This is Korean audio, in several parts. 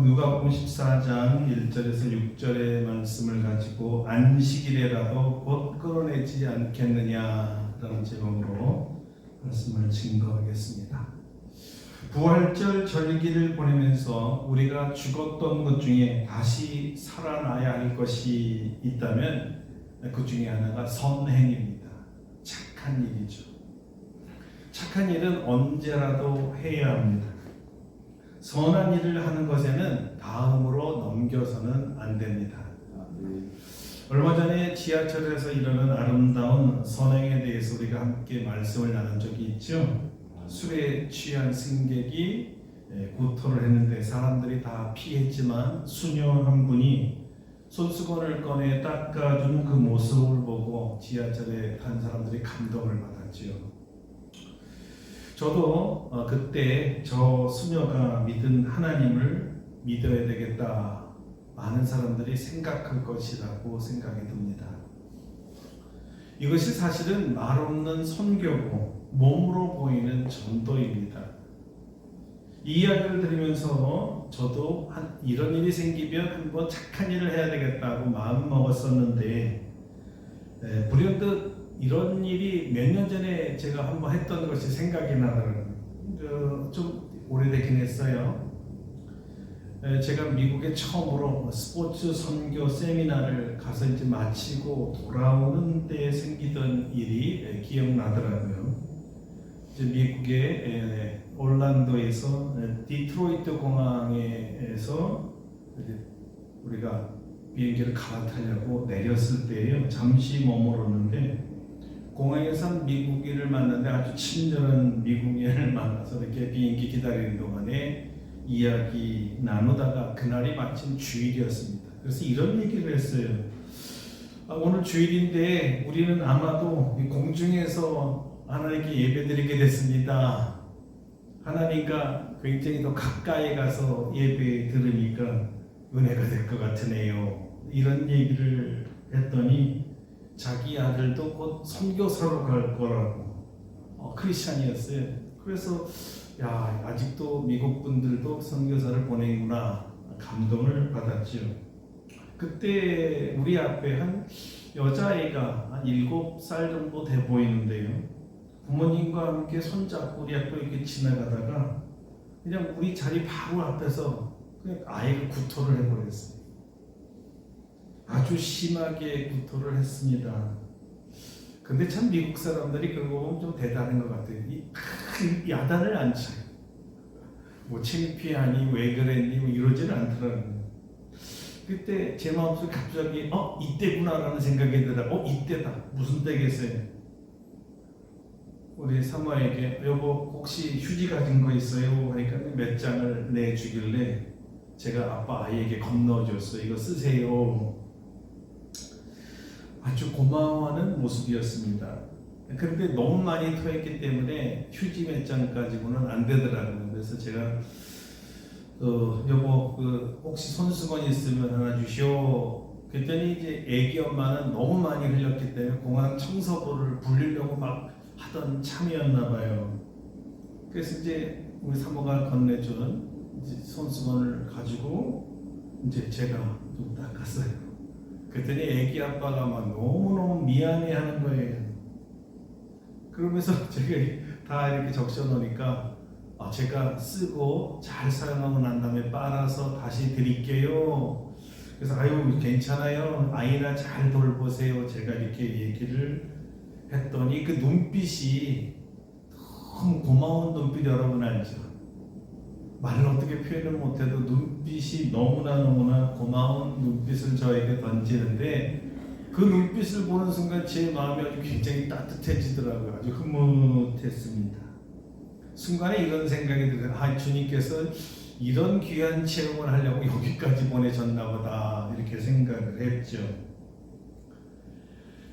누가복음 14장 1절에서 6절의 말씀을 가지고 안식일에라도 곧 끌어내지 않겠느냐라는 제목으로 말씀을 증거하겠습니다. 부활절 절기를 보내면서 우리가 죽었던 것 중에 다시 살아나야 할 것이 있다면 그 중에 하나가 선행입니다. 착한 일이죠. 착한 일은 언제라도 해야 합니다. 선한 일을 하는 것에는 다음으로 넘겨서는 안 됩니다. 얼마 전에 지하철에서 이르는 아름다운 선행에 대해서 우리가 함께 말씀을 나눈 적이 있죠. 술에 취한 승객이 구토를 했는데 사람들이 다 피했지만 수녀 한 분이 손수건을 꺼내 닦아주는 그 모습을 보고 지하철에 탄 사람들이 감동을 받았지요. 저도 그때 저 수녀가 믿은 하나님을 믿어야 되겠다, 많은 사람들이 생각할 것이라고 생각이 듭니다. 이것이 사실은 말 없는 선교고 몸으로 보이는 전도입니다. 이 이야기를 들으면서 저도 이런 일이 생기면 한번 착한 일을 해야 되겠다고 마음 먹었었는데 불현듯 이런 일이 몇 년 전에 제가 한번 했던 것이 생각이 나더라고요. 좀 오래되긴 했어요. 제가 미국에 처음으로 스포츠 선교 세미나를 가서 이제 마치고 돌아오는 때 생기던 일이 기억나더라고요. 이제 미국의 올란도에서 디트로이트 공항에서 우리가 비행기를 갈아타려고 내렸을 때에요. 잠시 머물렀는데 공항에서 미국인을 만났는데 아주 친절한 미국인을 만나서 이렇게 비행기 기다리는 동안에 이야기 나누다가 그날이 마침 주일이었습니다. 그래서 이런 얘기를 했어요. 오늘 주일인데 우리는 아마도 공중에서 하나님께 예배드리게 됐습니다. 하나님과 굉장히 더 가까이 가서 예배 들으니까 은혜가 될 것 같으네요. 이런 얘기를 했더니 자기 아들도 곧 선교사로 갈 거라고 크리스찬이었어요. 그래서 야, 아직도 미국 분들도 선교사를 보내구나, 감동을 받았죠. 그때 우리 앞에 한 여자아이가 한 7살 정도 돼 보이는데요. 부모님과 함께 손잡고 우리 앞에 이렇게 지나가다가 그냥 우리 자리 바로 앞에서 그냥 아이가 구토를 해버렸어요. 아주 심하게 구토를 했습니다. 근데 참 미국 사람들이 그런 거 보면 좀 대단한 것 같아요. 야단을 안 쳐요. 뭐 창피하니 왜 그랬니 뭐 이러지는 않더라고요. 그때 제 마음속에 갑자기 이때구나라는 생각이 들어. 이때다. 무슨 때겠어요? 우리 사모에게 여보 혹시 휴지 가진 거 있어요? 하니까 몇 장을 내주길래 제가 아빠 아이에게 건너줬어요. 이거 쓰세요. 아주 고마워하는 모습이었습니다. 그런데 너무 많이 토했기 때문에 휴지 몇 장 가지고는 안 되더라고요. 그래서 제가 여보 혹시 손수건 있으면 하나 주시오. 그랬더니 이제 애기 엄마는 너무 많이 흘렸기 때문에 공항 청소부를 불리려고 막 하던 참이었나 봐요. 그래서 이제 우리 사모가 건네준 이제 손수건을 가지고 이제 제가 좀 닦았어요. 그랬더니 애기 아빠가 막 너무너무 미안해하는 거예요. 그러면서 제가 다 이렇게 적셔 놓으니까 제가 쓰고 잘 사용하고 난 다음에 빨아서 다시 드릴게요. 그래서 아유 괜찮아요. 아이나 잘 돌보세요. 제가 이렇게 얘기를 했더니 그 눈빛이 너무 고마운 눈빛, 여러분 알죠? 말로 어떻게 표현을 못해도 눈빛이 너무나 고마운 눈빛을 저에게 던지는데 그 눈빛을 보는 순간 제 마음이 아주 굉장히 따뜻해지더라고요. 아주 흐뭇했습니다. 순간에 이런 생각이 들어요. 주님께서 이런 귀한 체험을 하려고 여기까지 보내셨나 보다, 이렇게 생각을 했죠.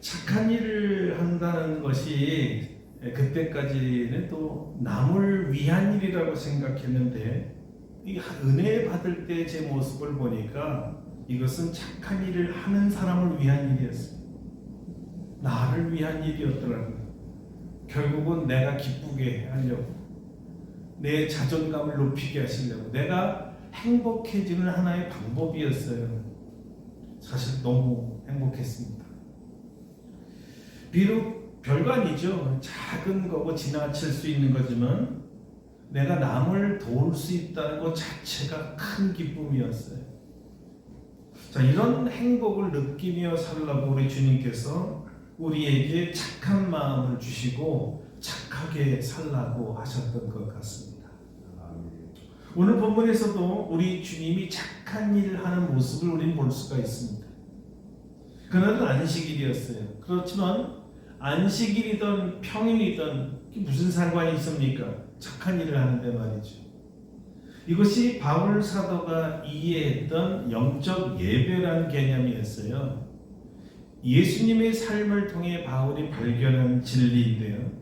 착한 일을 한다는 것이 그때까지는 또 남을 위한 일이라고 생각했는데 이 은혜 받을 때 제 모습을 보니까 이것은 착한 일을 하는 사람을 위한 일이었어요. 나를 위한 일이었더라고요. 결국은 내가 기쁘게 하려고, 내 자존감을 높이게 하시려고, 내가 행복해지는 하나의 방법이었어요. 사실 너무 행복했습니다. 비록 별거 아니죠. 작은 거고 지나칠 수 있는 거지만 내가 남을 도울 수 있다는 것 자체가 큰 기쁨이었어요. 자, 이런 행복을 느끼며 살라고 우리 주님께서 우리에게 착한 마음을 주시고 착하게 살라고 하셨던 것 같습니다. 오늘 본문에서도 우리 주님이 착한 일을 하는 모습을 우리는 볼 수가 있습니다. 그날은 안식일이었어요. 그렇지만 안식일이든 평일이든 무슨 상관이 있습니까? 착한 일을 하는데 말이죠. 이것이 바울 사도가 이해했던 영적 예배라는 개념이었어요. 예수님의 삶을 통해 바울이 발견한 진리인데요.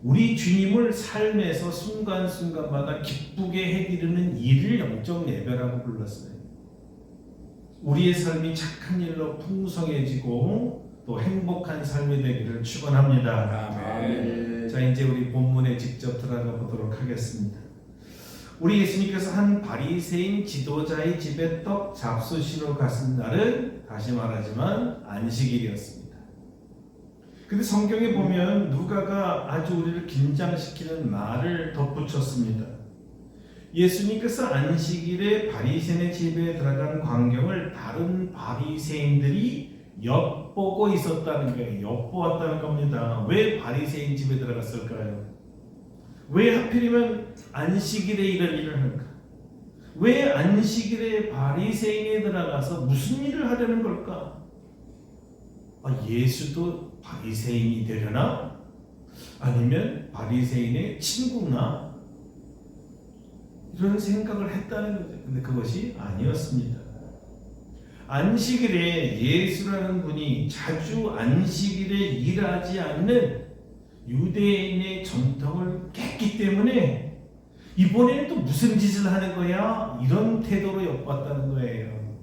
우리 주님을 삶에서 순간순간마다 기쁘게 해드리는 일을 영적 예배라고 불렀어요. 우리의 삶이 착한 일로 풍성해지고 또 행복한 삶이 되기를 축원합니다. 아멘. 자, 이제 우리 본문에 직접 들어가 보도록 하겠습니다. 우리 예수님께서 한 바리새인 지도자의 집에 떡 잡수시러 가신 날은 다시 말하지만 안식일이었습니다. 근데 성경에 보면 누가가 아주 우리를 긴장시키는 말을 덧붙였습니다. 예수님께서 안식일에 바리새인의 집에 들어간 광경을 다른 바리새인들이 엿보고 있었다는 거예요. 엿보았다는 겁니다. 왜 바리새인 집에 들어갔을까요? 왜 하필이면 안식일에 이런 일을 할까? 왜 안식일에 바리새인에 들어가서 무슨 일을 하려는 걸까? 예수도 바리새인이 되려나? 아니면 바리새인의 친구나? 이런 생각을 했다는 거죠. 근데 그것이 아니었습니다. 안식일에 예수라는 분이 자주 안식일에 일하지 않는 유대인의 전통을 깼기 때문에 이번에는 또 무슨 짓을 하는 거야? 이런 태도로 엿봤다는 거예요.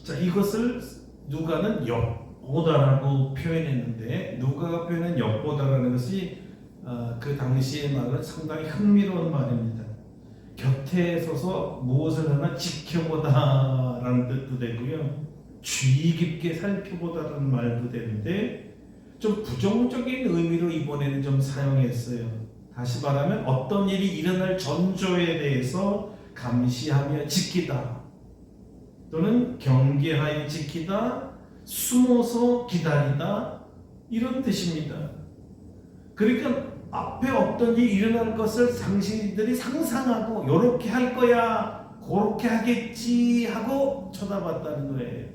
자, 이것을 누가는 엿보다라고 표현했는데, 누가가 표현한 엿보다라는 것이 그 당시의 말은 상당히 흥미로운 말입니다. 곁에 서서 무엇을 하나 지켜보다라는 뜻도 되고요, 주의 깊게 살펴보다라는 말도 되는데 좀 부정적인 의미로 이번에는 좀 사용했어요. 다시 말하면 어떤 일이 일어날 전조에 대해서 감시하며 지키다, 또는 경계하여 지키다, 숨어서 기다리다, 이런 뜻입니다. 그러니까 앞에 어떤 일이 일어날 것을 당신들이 상상하고 요렇게 할 거야, 그렇게 하겠지 하고 쳐다봤다는 거예요.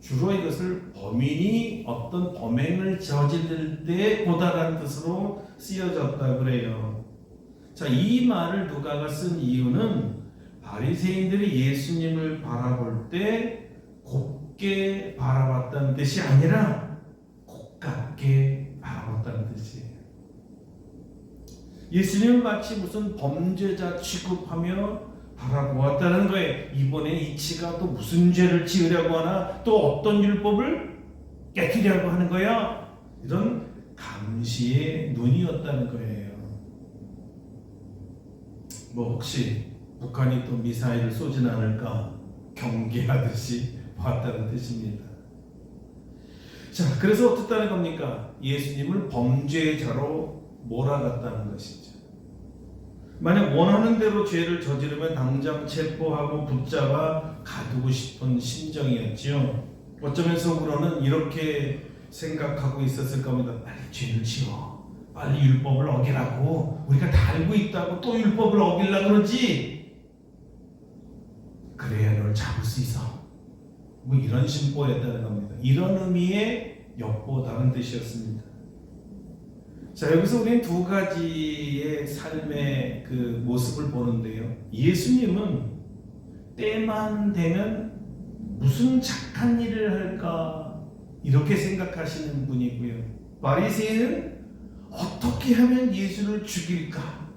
주로 이것을 범인이 어떤 범행을 저지를 때 보다라는 뜻으로 쓰여졌다 그래요. 자, 이 말을 누가가 쓴 이유는 바리새인들이 예수님을 바라볼 때 곱게 바라봤다는 뜻이 아니라 곱깝게 바라봤다는 뜻이에요. 예수님은 마치 무슨 범죄자 취급하며 바라보았다는 거예요. 이번에 이치가 또 무슨 죄를 지으려고 하나, 또 어떤 율법을 깨뜨리려고 하는 거야, 이런 감시의 눈이었다는 거예요. 뭐 혹시 북한이 또 미사일을 쏘진 않을까 경계하듯이 봤다는 뜻입니다. 자, 그래서 어떻다는 겁니까? 예수님을 범죄자로 몰아갔다는 것이죠. 만약 원하는 대로 죄를 저지르면 당장 체포하고 붙잡아 가두고 싶은 심정이었지요. 어쩌면 속으로는 이렇게 생각하고 있었을 겁니다. 빨리 죄를 지어, 빨리 율법을 어기라고, 우리가 다 알고 있다고 또 율법을 어기려고 그러지, 그래야 널 잡을 수 있어, 뭐 이런 심보였다는 겁니다. 이런 의미의 엿보다는 뜻이었습니다. 자, 여기서 우리는 두 가지의 삶의 그 모습을 보는데요. 예수님은 때만 되면 무슨 착한 일을 할까 이렇게 생각하시는 분이고요. 바리새인은 어떻게 하면 예수를 죽일까,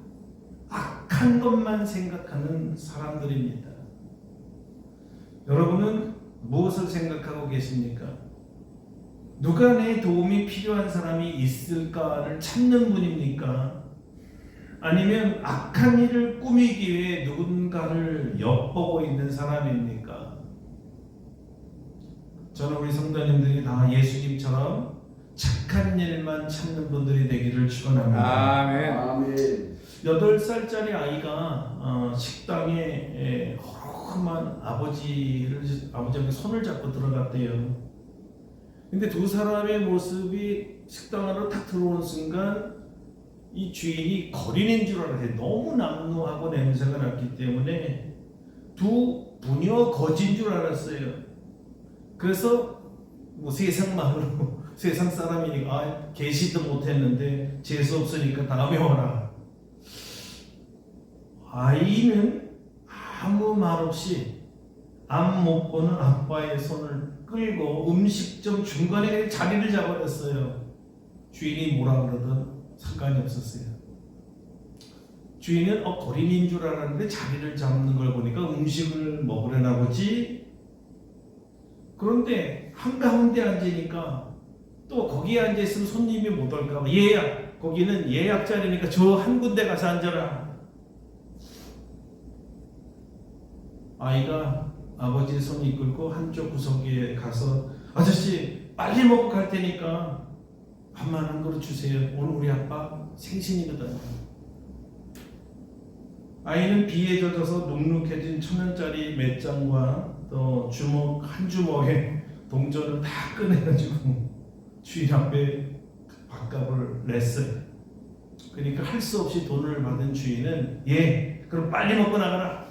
악한 것만 생각하는 사람들입니다. 여러분은 무엇을 생각하고 계십니까? 누가 내 도움이 필요한 사람이 있을까를 찾는 분입니까? 아니면 악한 일을 꾸미기 위해 누군가를 엿보고 있는 사람입니까? 저는 우리 성도님들이 다 예수님처럼 착한 일만 찾는 분들이 되기를 축원합니다. 아멘. 아멘. 8살짜리 아이가 식당에 허름한 아버지의 손을 잡고 들어갔대요. 근데 두 사람의 모습이 식당 안으로 딱 들어온 순간 이 주인이 거린인 줄 알았어요. 너무 남루하고 냄새가 났기 때문에 두 부녀 거진 줄 알았어요. 그래서 뭐 세상 말로 세상 사람이니까 계시도 못했는데 재수 없으니까 다음에 와라. 아이는 아무 말 없이 앞 못 보는 아빠의 손을 끌고 음식점 중간에 자리를 잡아냈어요. 주인이 뭐라 그러든 상관이 없었어요. 주인은 거린인 줄 알았는데 자리를 잡는 걸 보니까 음식을 먹으려나 보지. 그런데 한가운데 앉으니까 또 거기에 앉아있으면 손님이 못 올까 봐 예약, 거기는 예약 자리니까 저 한 군데 가서 앉아라. 아이가 아버지의 손을 이끌고 한쪽 구석에 가서 아저씨 빨리 먹고 갈 테니까 밥만 한 그릇 주세요. 오늘 우리 아빠 생신이거든. 아이는 비에 젖어서 눅눅해진 1,000원짜리 몇 장과 또 주먹 한 주먹에 동전을 다 꺼내가지고 주인 앞에 밥값을 냈어요. 그러니까 할 수 없이 돈을 받은 주인은 그럼 빨리 먹고 나가라.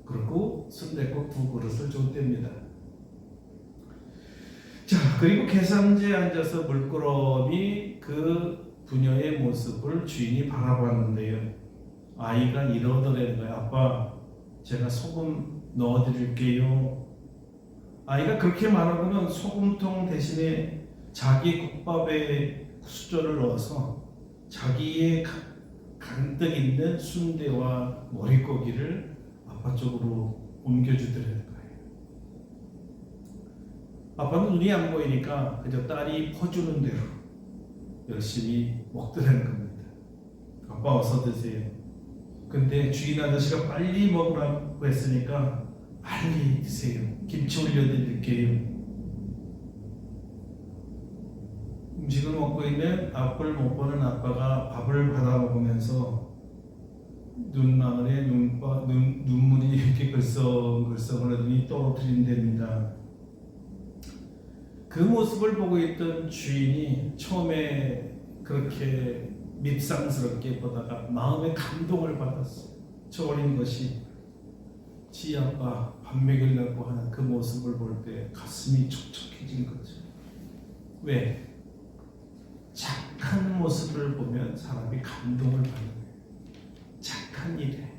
그리고 순댓국 2그릇을 줬답니다. 자, 그리고 계산대에 앉아서 물끄러미 그 부녀의 모습을 주인이 바라봤는데요. 아이가 이러더라는 거예요. 아빠, 제가 소금 넣어드릴게요. 아이가 그렇게 말하고는 소금통 대신에 자기 국밥에 수저를 넣어서 자기의 간뜩 있는 순대와 머릿고기를 아빠 쪽으로 옮겨주더라는 거예요. 아빠는 눈이 안 보이니까 그저 딸이 퍼주는 대로 열심히 먹더라는 겁니다. 아빠 어서 드세요. 근데 주인 아저씨가 빨리 먹으라고 했으니까 빨리 드세요. 김치 올려드릴게요. 음식을 먹고 있는 앞을 못 보는 아빠가 밥을 받아 먹으면서 눈망울에 눈물이 이렇게 글썽글썽 하더니 떨어뜨린답니다. 그 모습을 보고 있던 주인이 처음에 그렇게 밉상스럽게 보다가 마음의 감동을 받았어요. 저 어린 것이 지 아빠 밥 먹이려고 하는 그 모습을 볼 때 가슴이 촉촉해진 거죠. 왜? 착한 모습을 보면 사람이 감동을 받는 거예요. 착한 일에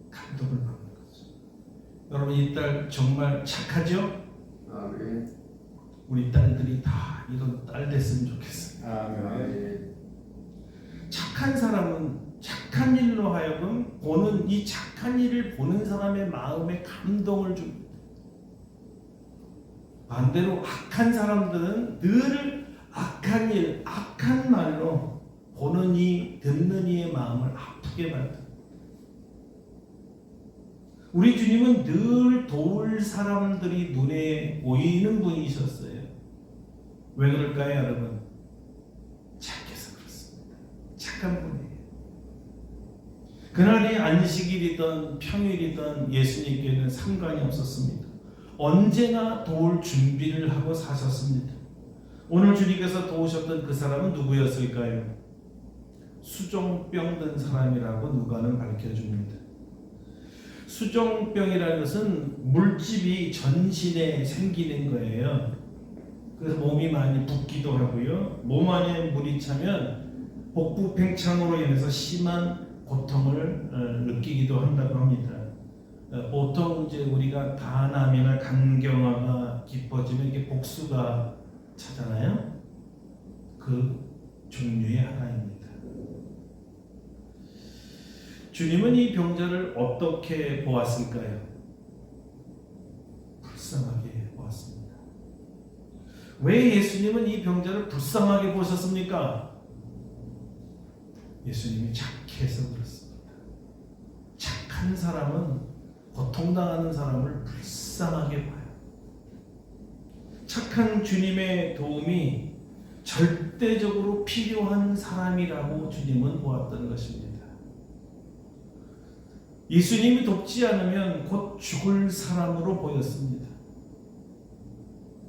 감동을 받는 거죠. 여러분, 이 딸 정말 착하죠? 아멘. 우리 딸들이 다 이런 딸 됐으면 좋겠어요. 아멘. 착한 사람은 착한 일로 하여금 보는 이 착한 일을 보는 사람의 마음에 감동을 줍니다. 반대로 악한 사람들은 늘 악한 일, 악한 말로 보는 이 듣는 이의 마음을 아프게 만듭니다. 우리 주님은 늘 도울 사람들이 눈에 보이는 분이셨어요. 왜 그럴까요, 여러분? 착해서 그렇습니다. 착한 분이에요. 그날이 안식일이든 평일이든 예수님께는 상관이 없었습니다. 언제나 도울 준비를 하고 사셨습니다. 오늘 주님께서 도우셨던 그 사람은 누구였을까요? 수종병 든 사람이라고 누가는 밝혀줍니다. 수종병이라는 것은 물집이 전신에 생기는 거예요. 그래서 몸이 많이 붓기도 하고요. 몸 안에 물이 차면 복부 팽창으로 인해서 심한 고통을 느끼기도 한다고 합니다. 보통 이제 우리가 간암이나 간경화가 깊어지면 이게 복수가 차잖아요. 그 종류의 하나입니다. 주님은 이 병자를 어떻게 보았을까요? 불쌍하게 보았습니다. 왜 예수님은 이 병자를 불쌍하게 보셨습니까? 예수님이 착해서 그렇습니다. 착한 사람은 고통당하는 사람을 불쌍하게 봐요. 착한 주님의 도움이 절대적으로 필요한 사람이라고 주님은 보았던 것입니다. 예수님이 돕지 않으면 곧 죽을 사람으로 보였습니다.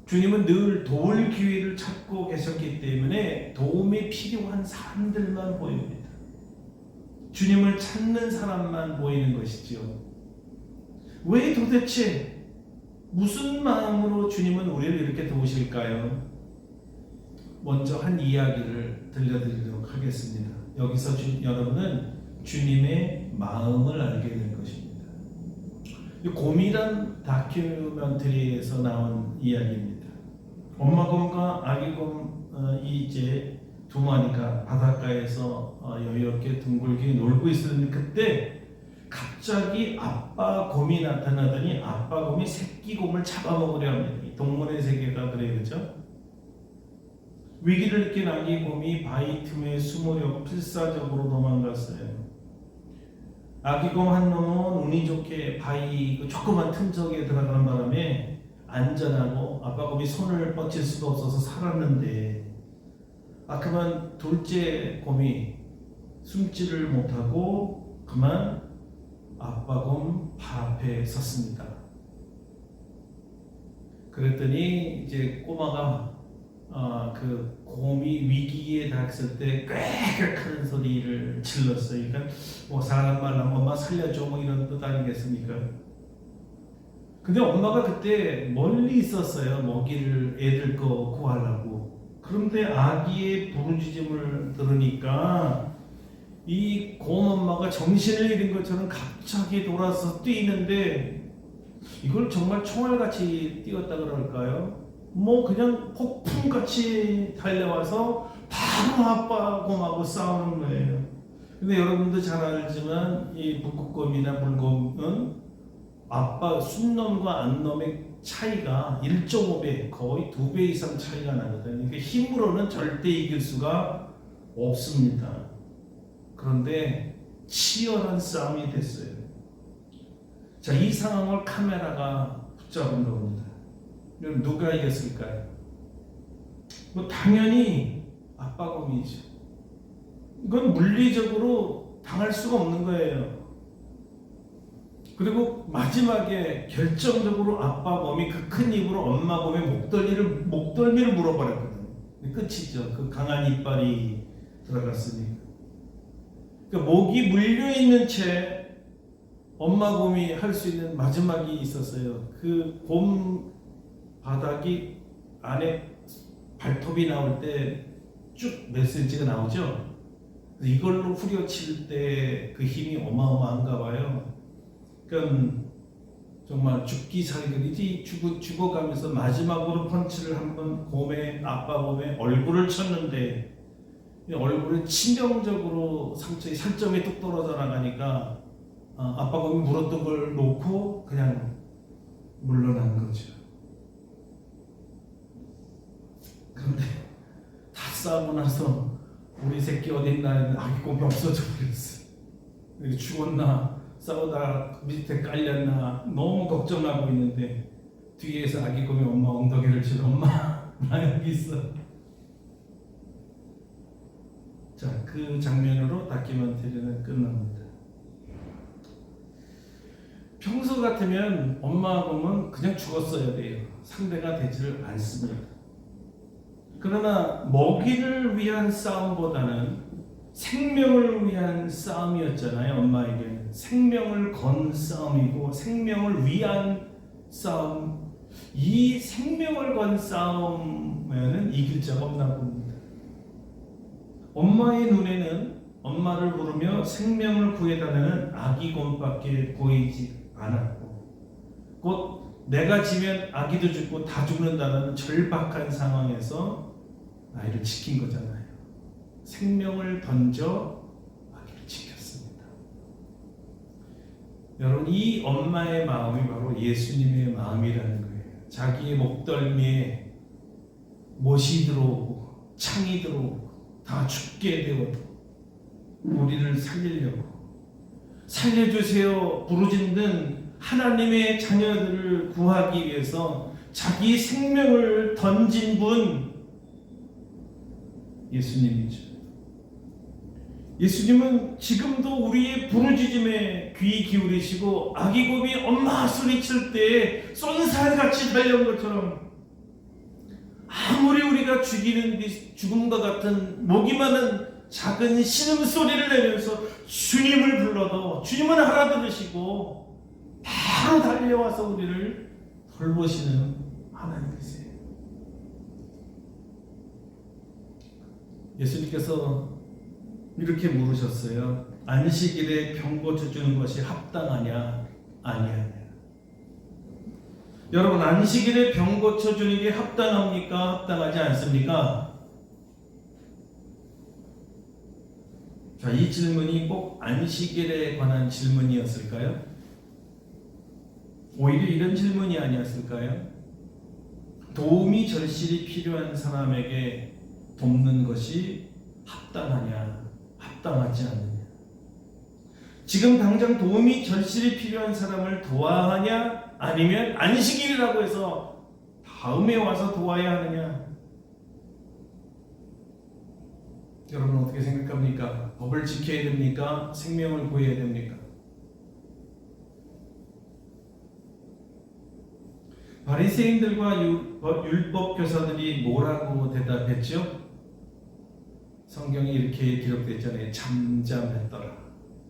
주님은 늘 도울 기회를 찾고 계셨기 때문에 도움이 필요한 사람들만 보입니다. 주님을 찾는 사람만 보이는 것이지요. 왜 도대체 무슨 마음으로 주님은 우리를 이렇게 도우실까요? 먼저 한 이야기를 들려드리도록 하겠습니다. 여기서 여러분은 주님의 마음을 알게 될 것입니다. 곰이란 다큐멘터리에서 나온 이야기입니다. 엄마 곰과 아기 곰이 이제 두 마리가 바닷가에서 여유롭게 둥글게 놀고 있었는데 그때 갑자기 아빠 곰이 나타나더니 아빠 곰이 새끼 곰을 잡아먹으려 합니다. 이 동물의 세계가 그래요, 그렇죠? 위기를 느낀 아기 곰이 바위 틈에 숨으려고 필사적으로 도망갔어요. 아기 곰 한 놈은 운이 좋게 바위 그 조그만 틈속에 들어가는 바람에 안전하고 아빠 곰이 손을 뻗칠 수가 없어서 살았는데 그만 둘째 곰이 숨지를 못하고 그만 아빠 곰 발 앞에 섰습니다. 그랬더니 이제 꼬마가 그 곰이 위기에 닥쳤을 때 꽥꽥 하는 소리를 질렀어요. 그러니까 뭐 사람 말랑 엄마 살려줘 뭐 이런 뜻 아니겠습니까? 근데 엄마가 그때 멀리 있었어요. 먹이를 애들 거 구하려고. 그런데 아기의 부르짖음을 들으니까 이 곰 엄마가 정신을 잃은 것처럼 갑자기 돌아서 뛰는데 이걸 정말 총알같이 뛰었다 그럴까요? 뭐 그냥 폭풍같이 달려와서 바로 아빠 곰하고 싸우는 거예요. 근데 여러분도 잘 알지만 이 북극곰이나 물곰은 아빠 순놈과 안놈의 차이가 1.5배 거의 2배 이상 차이가 나거든요. 그러니까 힘으로는 절대 이길 수가 없습니다. 그런데 치열한 싸움이 됐어요. 자, 이 상황을 카메라가 붙잡은 겁니다. 그럼 누가 이겼을까요? 뭐 당연히 아빠 곰이죠. 이건 물리적으로 당할 수가 없는 거예요. 그리고 마지막에 결정적으로 아빠 곰이 그 큰 입으로 엄마 곰의 목덜미를 물어버렸거든요. 끝이죠. 그 강한 이빨이 들어갔으니까. 그러니까 목이 물려 있는 채 엄마 곰이 할 수 있는 마지막이 있었어요. 그 곰 바닥이 안에 발톱이 나올 때 쭉 몇 센치가 나오죠. 이걸로 후려칠 때 그 힘이 어마어마한가 봐요. 그러니까 정말 죽기 살기지 죽어가면서 마지막으로 펀치를 한번 아빠 곰의 얼굴을 쳤는데 얼굴에 치명적으로 살점이 뚝 떨어져 나가니까 아빠 곰이 물었던 걸 놓고 그냥 물러난 거죠. 그런데 다 싸우고 나서 우리 새끼 어딨나 했는데 아기 곰이 없어져 버렸어. 죽었나 싸우다 밑에 깔렸나 너무 걱정하고 있는데 뒤에서 아기 곰이 엄마 엉덩이를 치러 엄마 나 여기 있어. 자, 그 장면으로 다큐멘터리는 끝납니다. 평소 같으면 엄마 곰은 그냥 죽었어야 돼요. 상대가 되지를 않습니다. 그러나 먹이를 위한 싸움보다는 생명을 위한 싸움이었잖아요. 엄마에게는 생명을 건 싸움이고 생명을 위한 싸움. 이 생명을 건 싸움에는 이길 자가 없나 봅니다. 엄마의 눈에는 엄마를 부르며 생명을 구해달라는 아기 곰밖에 보이지 않았고 곧 내가 지면 아기도 죽고 다 죽는다는 절박한 상황에서 아이를 지킨 거잖아요. 생명을 던져 아기를 지켰습니다. 여러분, 이 엄마의 마음이 바로 예수님의 마음이라는 거예요. 자기의 목덜미에 못이 들어오고 창이 들어오고 다 죽게 되어도 우리를 살리려고 살려주세요 부르짖는 하나님의 자녀들을 구하기 위해서 자기 생명을 던진 분 예수님이죠. 예수님은 지금도 우리의 부르짖음에 귀 기울이시고 아기 곰이 엄마 소리칠 때 쏜살같이 달려온 것처럼 아무리 우리가 죽음과 같은 목이 마른 작은 신음소리를 내면서 주님을 불러도 주님은 알아들으시고 바로 달려와서 우리를 돌보시는 하나님이세요. 예수님께서 이렇게 물으셨어요. 안식일에 병 고쳐주는 것이 합당하냐 아니하냐. 여러분, 안식일에 병 고쳐주는 게 합당합니까? 합당하지 않습니까? 자, 이 질문이 꼭 안식일에 관한 질문이었을까요? 오히려 이런 질문이 아니었을까요? 도움이 절실히 필요한 사람에게 돕는 것이 합당하냐, 합당하지 않느냐. 지금 당장 도움이 절실히 필요한 사람을 도와하냐, 아니면 안식일이라고 해서 다음에 와서 도와야 하느냐. 여러분 어떻게 생각합니까? 법을 지켜야 됩니까? 생명을 구해야 됩니까? 바리새인들과 율법 교사들이 뭐라고 대답했죠? 성경에 이렇게 기록됐잖아요. 잠잠했더라.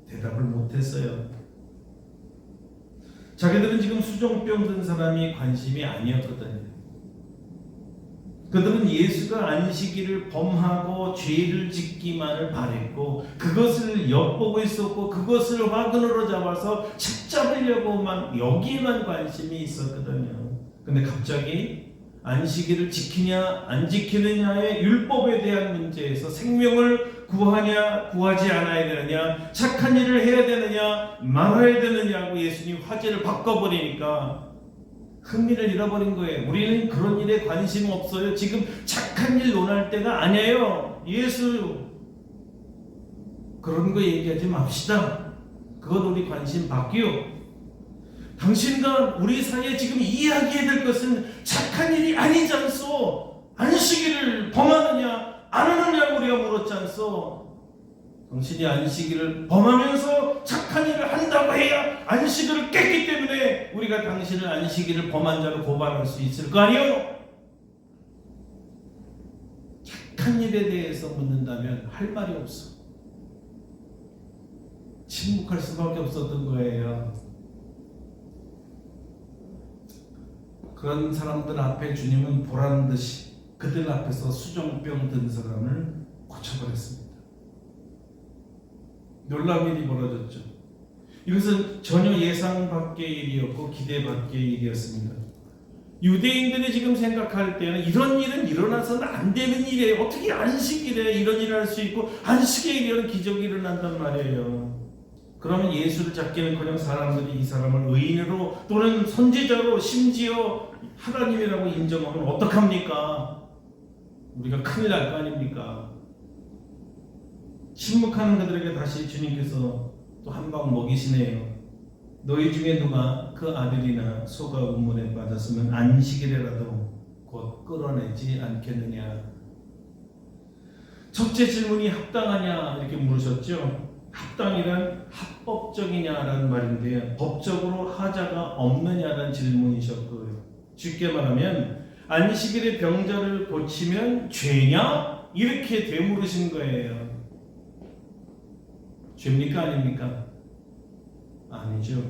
대답을 못했어요. 자기들은 지금 수종병 든 사람이 관심이 아니었거든요. 그들은 예수가 안식일을 범하고 죄를 짓기만을 바랬고 그것을 엿보고 있었고 그것을 화근으로 잡아서 책잡으려고만 여기에만 관심이 있었거든요. 근데 갑자기 안식일을 지키냐 안 지키느냐의 율법에 대한 문제에서 생명을 구하냐 구하지 않아야 되느냐, 착한 일을 해야 되느냐 말아야 되느냐고 예수님 화제를 바꿔버리니까 흥미를 잃어버린 거예요. 우리는 그런 일에 관심 없어요. 지금 착한 일 논할 때가 아니에요. 예수 그런 거 얘기하지 맙시다. 그것 우리 관심 바뀌어. 당신과 우리 사이에 지금 이야기해야 될 것은 착한 일이 아니지 않소. 안식일을 범하느냐 안 하느냐고 우리가 물었지 않소. 당신이 안식일을 범하면서 착한 일을 한다고 해야 안식일을 깼기 때문에 우리가 당신을 안식일을 범한 자로 고발할 수 있을 거 아니에요. 착한 일에 대해서 묻는다면 할 말이 없어. 침묵할 수밖에 없었던 거예요. 그런 사람들 앞에 주님은 보란듯이 그들 앞에서 수종병 든 사람을 고쳐버렸습니다. 놀라운 일이 벌어졌죠. 이것은 전혀 예상 밖의 일이었고 기대 밖의 일이었습니다. 유대인들이 지금 생각할 때는 이런 일은 일어나서는 안 되는 일이에요. 어떻게 안식일에 이런 일을 할 수 있고 안식일에 이런 기적이 일어난단 말이에요. 그러면 예수를 잡기는커녕 사람들이 이 사람을 의인으로 또는 선지자로 심지어 하나님이라고 인정하면 어떡합니까? 우리가 큰일 날 거 아닙니까? 침묵하는 그들에게 다시 주님께서 또 한 방 먹이시네요. 너희 중에 누가 그 아들이나 소가 우물에 빠졌으면 안식일에라도 곧 끌어내지 않겠느냐. 첫째 질문이 합당하냐 이렇게 물으셨죠. 합당이란 합법적이냐라는 말인데요. 법적으로 하자가 없느냐라는 질문이셨고요. 쉽게 말하면 안식일에 병자를 고치면 죄냐? 이렇게 되물으신 거예요. 죄입니까 아닙니까? 아니죠.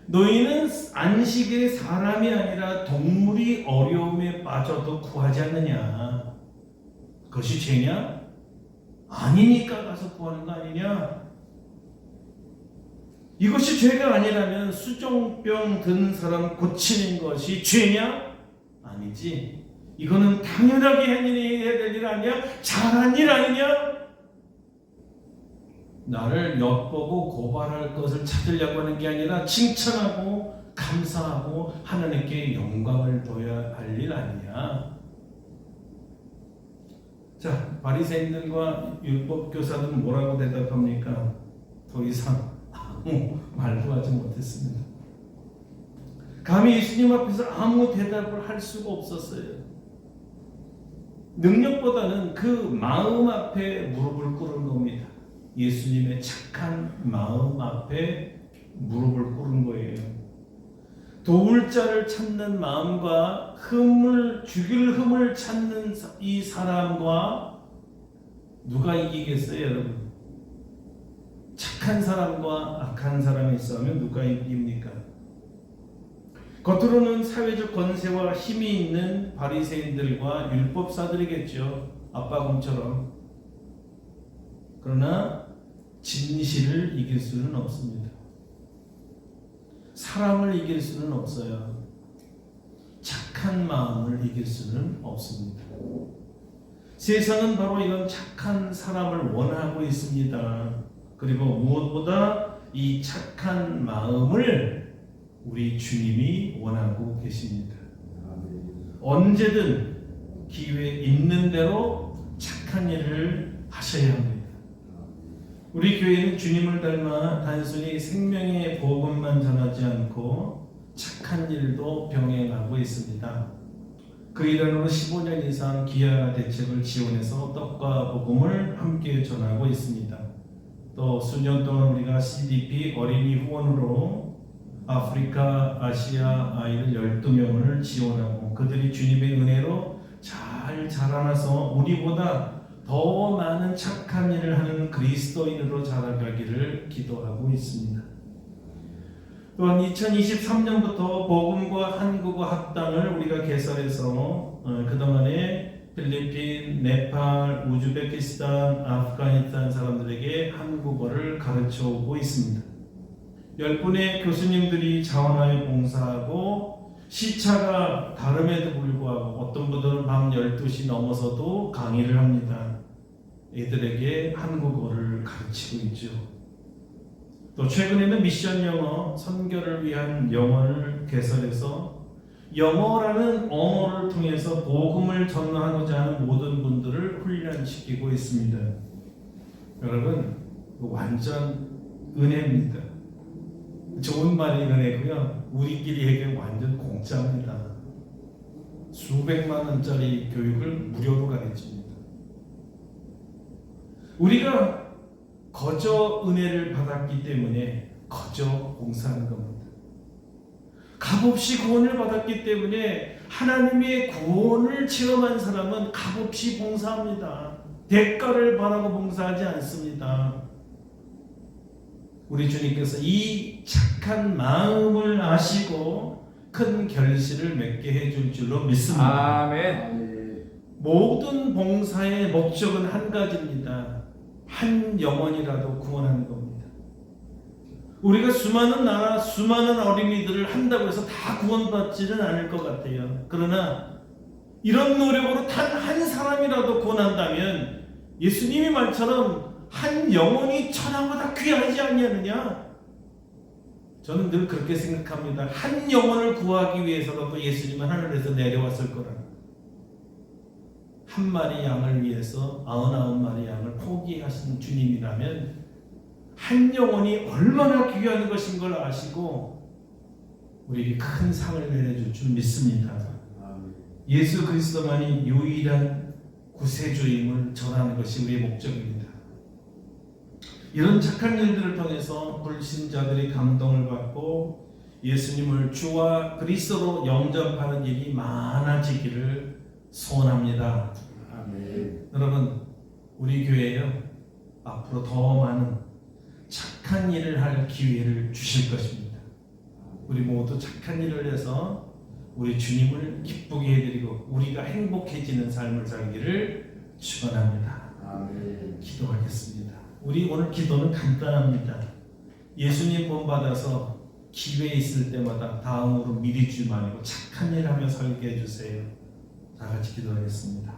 너희는 안식일에 사람이 아니라 동물이 어려움에 빠져도 구하지 않느냐? 그것이 죄냐? 아니니까 가서 구하는 거 아니냐? 이것이 죄가 아니라면 수종병 든 사람 고치는 것이 죄냐? 아니지. 이거는 당연하게 해야 될 일 아니야? 잘한 일 아니냐? 나를 엿보고 고발할 것을 찾으려고 하는 게 아니라 칭찬하고 감사하고 하나님께 영광을 둬야 할 일 아니냐? 자, 바리새인들과 율법 교사들은 뭐라고 대답합니까? 더 이상 아무 말도 하지 못했습니다. 감히 예수님 앞에서 아무 대답을 할 수가 없었어요. 능력보다는 그 마음 앞에 무릎을 꿇은 겁니다. 예수님의 착한 마음 앞에 무릎을 꿇은 거예요. 도울 자를 찾는 마음과 죽일 흠을 찾는 이 사람과 누가 이기겠어요, 여러분? 착한 사람과 악한 사람이 싸우면 누가 이깁니까? 겉으로는 사회적 권세와 힘이 있는 바리새인들과 율법사들이겠죠. 아빠곰처럼. 그러나 진실을 이길 수는 없습니다. 사람을 이길 수는 없어요. 착한 마음을 이길 수는 없습니다. 세상은 바로 이런 착한 사람을 원하고 있습니다. 그리고 무엇보다 이 착한 마음을 우리 주님이 원하고 계십니다. 언제든 기회 있는 대로 착한 일을 하셔야 합니다. 우리 교회는 주님을 닮아 단순히 생명의 복음만 전하지 않고 착한 일도 병행하고 있습니다. 그 일환으로 15년 이상 기아 대책을 지원해서 떡과 복음을 함께 전하고 있습니다. 또 수년 동안 우리가 CDP 어린이 후원으로 아프리카, 아시아 아이들 12명을 지원하고 그들이 주님의 은혜로 잘 자라나서 우리보다 더 많은 착한 일을 하는 그리스도인으로 자라가기를 기도하고 있습니다. 또한 2023년부터 복음과 한국어 학당을 우리가 개설해서 그동안에 필리핀, 네팔, 우즈베키스탄, 아프가니스탄 사람들에게 한국어를 가르쳐 오고 있습니다. 10분의 교수님들이 자원하여 봉사하고 시차가 다름에도 불구하고 어떤 분들은 밤 12시 넘어서도 강의를 합니다. 애들에게 한국어를 가르치고 있죠. 또 최근에는 미션 영어, 선교를 위한 영어를 개설해서 영어라는 언어를 통해서 복음을 전하고자 하는 모든 분들을 훈련시키고 있습니다. 여러분, 완전 은혜입니다. 좋은 말이 은혜고요. 우리끼리 얘기하면 완전 공짜입니다. 수백만 원짜리 교육을 무료로 가르칩니다. 우리가 거저 은혜를 받았기 때문에 거저 봉사하는 겁니다. 값없이 구원을 받았기 때문에 하나님의 구원을 체험한 사람은 값없이 봉사합니다. 대가를 바라고 봉사하지 않습니다. 우리 주님께서 이 착한 마음을 아시고 큰 결실을 맺게 해줄 줄로 믿습니다. 아멘. 모든 봉사의 목적은 한 가지입니다. 한 영혼이라도 구원하는 겁니다. 우리가 수많은 나라, 수많은 어린이들을 한다고 해서 다 구원받지는 않을 것 같아요. 그러나 이런 노력으로 단 한 사람이라도 구원한다면 예수님이 말처럼 한 영혼이 천하보다 귀하지 않냐느냐? 저는 늘 그렇게 생각합니다. 한 영혼을 구하기 위해서라도 예수님은 하늘에서 내려왔을 거라. 한 마리 양을 위해서 99마리 양을 포기하신 주님이라면 한 영혼이 얼마나 귀한 것인 걸 아시고 우리에게 큰 상을 내려줄 줄 믿습니다. 예수 그리스도만이 유일한 구세주임을 전하는 것이 우리의 목적입니다. 이런 착한 일들을 통해서 불신자들이 감동을 받고 예수님을 주와 그리스도로 영접하는 일이 많아지기를 소원합니다. 아멘. 여러분, 우리 교회에요 앞으로 더 많은 착한 일을 할 기회를 주실 것입니다. 우리 모두 착한 일을 해서 우리 주님을 기쁘게 해드리고 우리가 행복해지는 삶을 살기를 축원합니다. 아멘. 기도하겠습니다. 우리 오늘 기도는 간단합니다. 예수님 본받아서 기회 있을 때마다 다음으로 미리 줄 말고 착한 일 하며 살게 해주세요. 다 같이 기도하겠습니다.